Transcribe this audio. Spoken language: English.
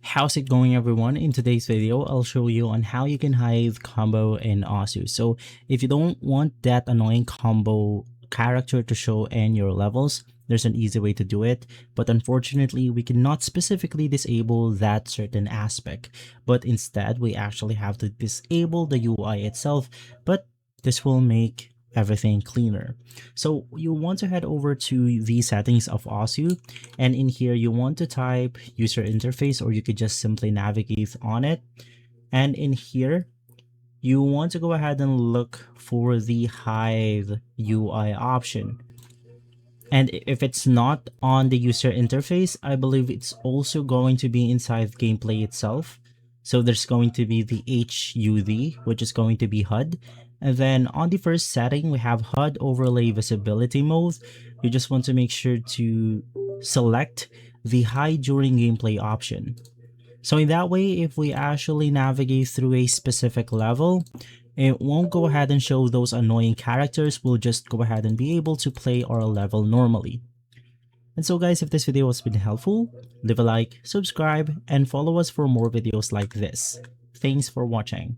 How's it going, everyone? In today's video, I'll show you on how you can hide combo in Osu. So if you don't want that annoying combo character to show in your levels, there's an easy way to do it. But unfortunately, we cannot specifically disable that certain aspect. But instead, we actually have to disable the UI itself. But this will make everything cleaner. So you want to head over to the settings of Osu, and in here you want to type user interface, or you could just simply navigate on it. And in here you want to go ahead and look for the hide UI option. And if it's not on the user interface, I believe it's also going to be inside gameplay itself. So there's going to be the HUD, which is going to be HUD. And then on the first setting, we have HUD overlay visibility mode. You just want to make sure to select the hide during gameplay option. So in that way, if we actually navigate through a specific level, it won't go ahead and show those annoying characters. We'll just go ahead and be able to play our level normally. And so guys, if this video has been helpful, leave a like, subscribe, and follow us for more videos like this. Thanks for watching.